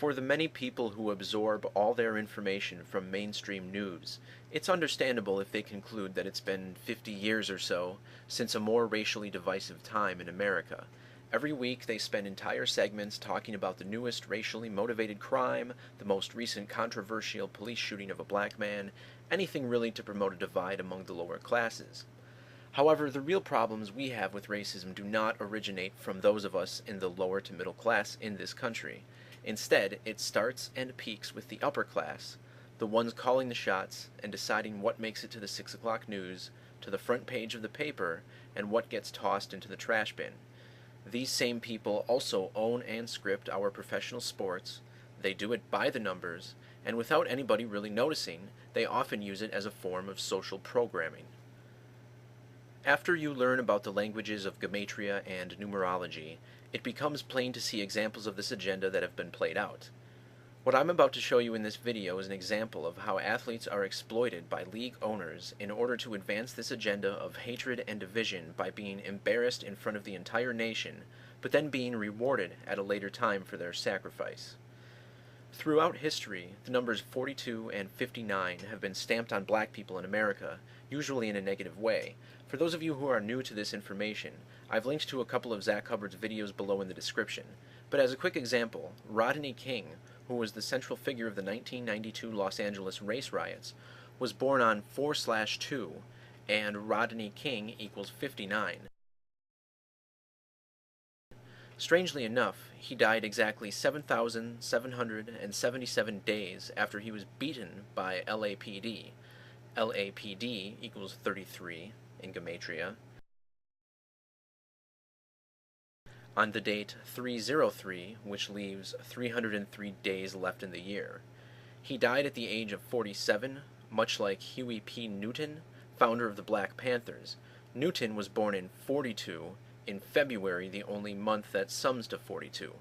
For the many people who absorb all their information from mainstream news, it's understandable if they conclude that it's been 50 years or so since a more racially divisive time in America. Every week they spend entire segments talking about the newest racially motivated crime, the most recent controversial police shooting of a black man, anything really to promote a divide among the lower classes. However, the real problems we have with racism do not originate from those of us in the lower to middle class in this country. Instead, it starts and peaks with the upper class, the ones calling the shots and deciding what makes it to the 6 o'clock news, to the front page of the paper, and what gets tossed into the trash bin. These same people also own and script our professional sports. They do it by the numbers, and without anybody really noticing, they often use it as a form of social programming. After you learn about the languages of gematria and numerology, it becomes plain to see examples of this agenda that have been played out. What I'm about to show you in this video is an example of how athletes are exploited by league owners in order to advance this agenda of hatred and division by being embarrassed in front of the entire nation, but then being rewarded at a later time for their sacrifice. Throughout history, the numbers 42 and 59 have been stamped on black people in America, usually in a negative way. For those of you who are new to this information, I've linked to a couple of Zach Hubbard's videos below in the description. But as a quick example, Rodney King, who was the central figure of the 1992 Los Angeles race riots, was born on 4/2, and Rodney King equals 59. Strangely enough, he died exactly 7,777 days after he was beaten by LAPD. LAPD equals 33 in gematria. On the date 303, which leaves 303 days left in the year. He died at the age of 47, much like Huey P. Newton, founder of the Black Panthers. Newton was born in 42, in February, the only month that sums to 42.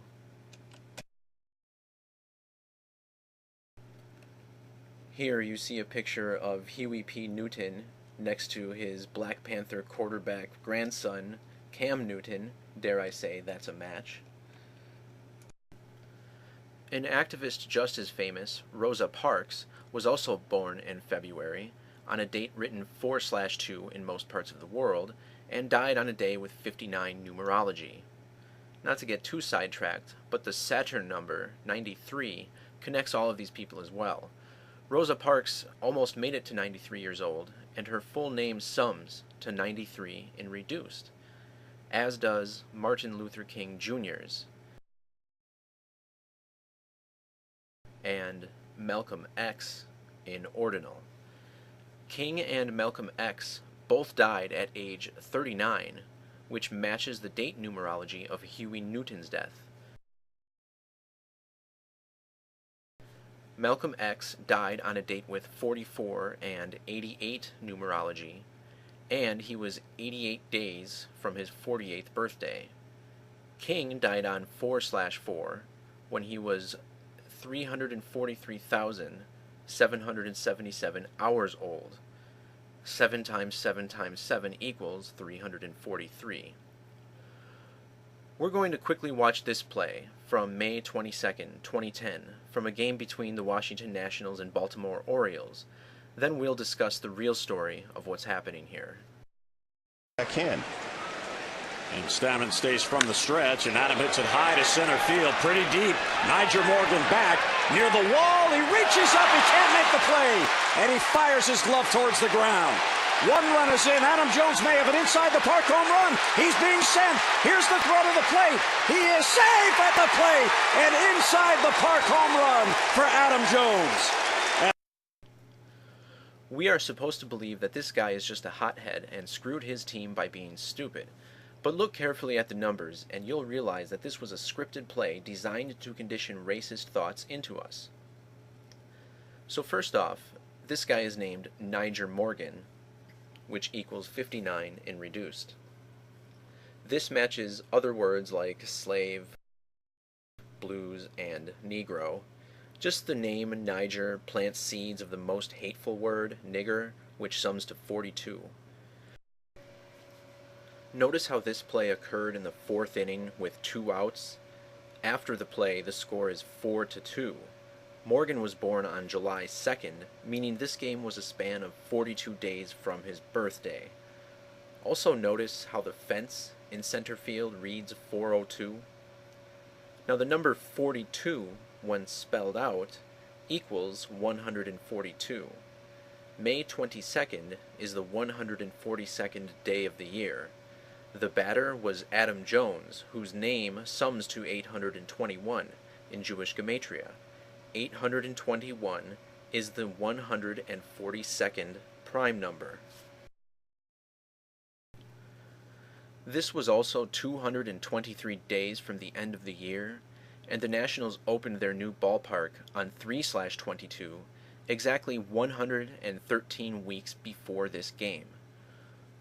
Here you see a picture of Huey P. Newton next to his Black Panther quarterback grandson, Cam Newton. Dare I say that's a match. An activist just as famous, Rosa Parks, was also born in February, on a date written 4/2 in most parts of the world, and died on a day with 59 numerology. Not to get too sidetracked, but the Saturn number, 93, connects all of these people as well. Rosa Parks almost made it to 93 years old, and her full name sums to 93 in reduced, as does Martin Luther King Jr.'s and Malcolm X in ordinal. King and Malcolm X both died at age 39, which matches the date numerology of Huey Newton's death. Malcolm X died on a date with 44 and 88 numerology, and he was 88 days from his 48th birthday. King died on 4/4 when he was 343,777 hours old. 7 times 7 times 7 equals 343. We're going to quickly watch this play from May 22nd, 2010, from a game between the Washington Nationals and Baltimore Orioles. Then we'll discuss the real story of what's happening here. I can. And Stammen stays from the stretch, and Adam hits it high to center field, pretty deep. Nyjer Morgan back near the wall. He reaches up, he can't make the play, and he fires his glove towards the ground. One run is in. Adam Jones may have an inside the park home run. He's being sent. Here's the throw to the plate. He is safe at the plate, and inside the park home run for Adam Jones. We are supposed to believe that this guy is just a hothead and screwed his team by being stupid. But look carefully at the numbers, and you'll realize that this was a scripted play designed to condition racist thoughts into us. So first off, this guy is named Nyjer Morgan, which equals 59 in reduced. This matches other words like slave, blues, and Negro. Just the name Nyjer plants seeds of the most hateful word, nigger, which sums to 42. Notice how this play occurred in the 4th inning with 2 outs. After the play, the score is 4-2. Morgan was born on July 2nd, meaning this game was a span of 42 days from his birthday. Also notice how the fence in center field reads 402. Now the number 42, when spelled out, equals 142. May 22nd is the 142nd day of the year. The batter was Adam Jones, whose name sums to 821 in Jewish gematria. 821 is the 142nd prime number. This was also 223 days from the end of the year, and the Nationals opened their new ballpark on 3/22, exactly 113 weeks before this game.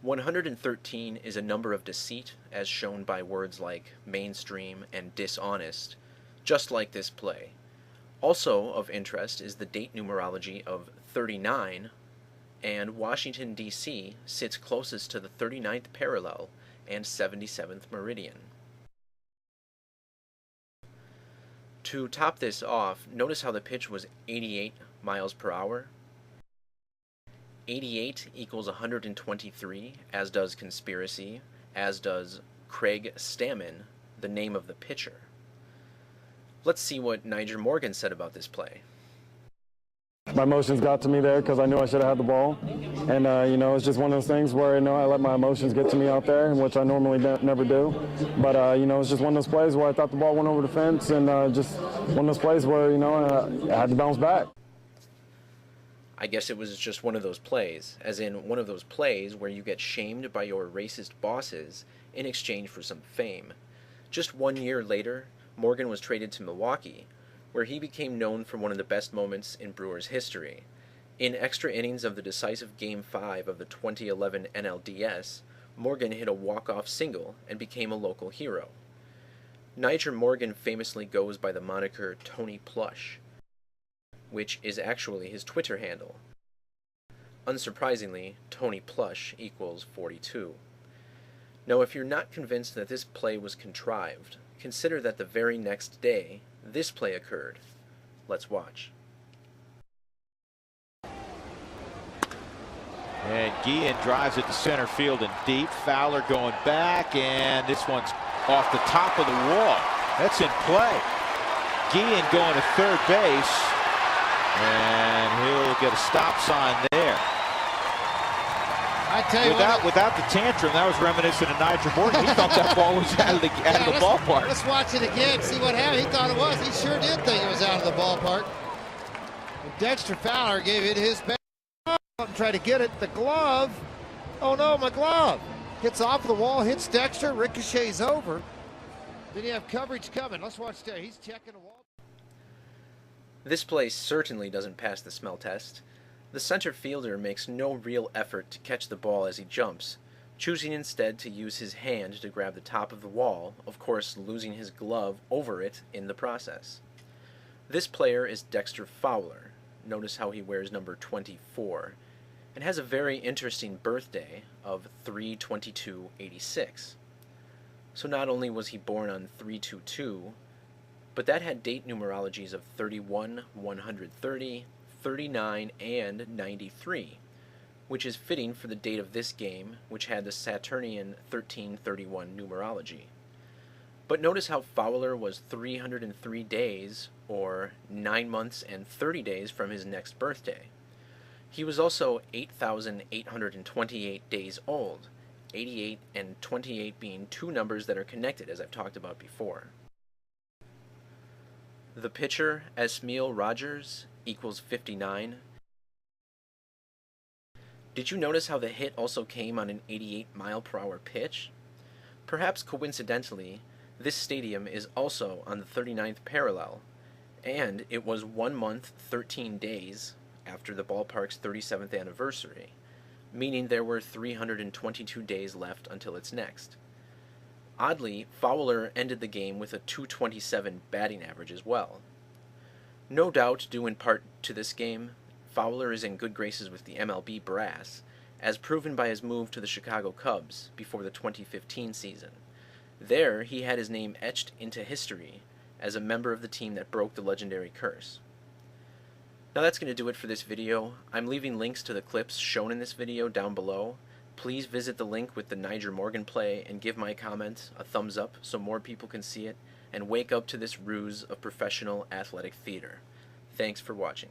113 is a number of deceit, as shown by words like mainstream and dishonest, just like this play. Also of interest is the date numerology of 39, and Washington, D.C. sits closest to the 39th parallel and 77th meridian. To top this off, notice how the pitch was 88 miles per hour. 88 equals 123, as does conspiracy, as does Craig Stammen, the name of the pitcher. Let's see what Nyjer Morgan said about this play. My emotions got to me there because I knew I should have had the ball. And, it's just one of those things where, I let my emotions get to me out there, which I normally never do. But, it's just one of those plays where I thought the ball went over the fence, and just one of those plays where, I had to bounce back. I guess it was just one of those plays, as in one of those plays where you get shamed by your racist bosses in exchange for some fame. Just 1 year later, Morgan was traded to Milwaukee, where he became known for one of the best moments in Brewers history. In extra innings of the decisive Game 5 of the 2011 NLDS, Morgan hit a walk-off single and became a local hero. Nyjer Morgan famously goes by the moniker Tony Plush, which is actually his Twitter handle. Unsurprisingly, Tony Plush equals 42. Now, if you're not convinced that this play was contrived, consider that the very next day, this play occurred. Let's watch. And Guillen drives it to center field and deep. Fowler going back, and this one's off the top of the wall. That's in play. Guillen going to third base, and he'll get a stop sign there. I tell you without the tantrum, that was reminiscent of Nyjer Morgan. He thought that ball was out of the ballpark. Let's watch it again, see what happened. He thought it was. He sure did think it was out of the ballpark. And Dexter Fowler gave it his best. And try to get it. The glove. Oh no, my glove. Gets off the wall, hits Dexter, ricochets over. Then you have coverage coming. Let's watch there. He's checking the wall. This play certainly doesn't pass the smell test. The center fielder makes no real effort to catch the ball as he jumps, choosing instead to use his hand to grab the top of the wall, of course losing his glove over it in the process. This player is Dexter Fowler. Notice how he wears number 24, and has a very interesting birthday of 3/22/86. So not only was he born on 3/22, but that had date numerologies of 31, 130, 39, and 93, which is fitting for the date of this game, which had the Saturnian 1331 numerology. But notice how Fowler was 303 days, or 9 months and 30 days from his next birthday. He was also 8,828 days old, 88 and 28 being two numbers that are connected, as I've talked about before. The pitcher, Esmil Rogers, equals 59. Did you notice how the hit also came on an 88-mile-per-hour pitch? Perhaps coincidentally, this stadium is also on the 39th parallel, and it was 1 month, 13 days after the ballpark's 37th anniversary, meaning there were 322 days left until its next. Oddly, Fowler ended the game with a .227 batting average as well. No doubt due in part to this game, Fowler is in good graces with the MLB brass, as proven by his move to the Chicago Cubs before the 2015 season. There, he had his name etched into history as a member of the team that broke the legendary curse. Now that's going to do it for this video. I'm leaving links to the clips shown in this video down below. Please visit the link with the Nyjer Morgan play and give my comment a thumbs up so more people can see it and wake up to this ruse of professional athletic theater. Thanks for watching.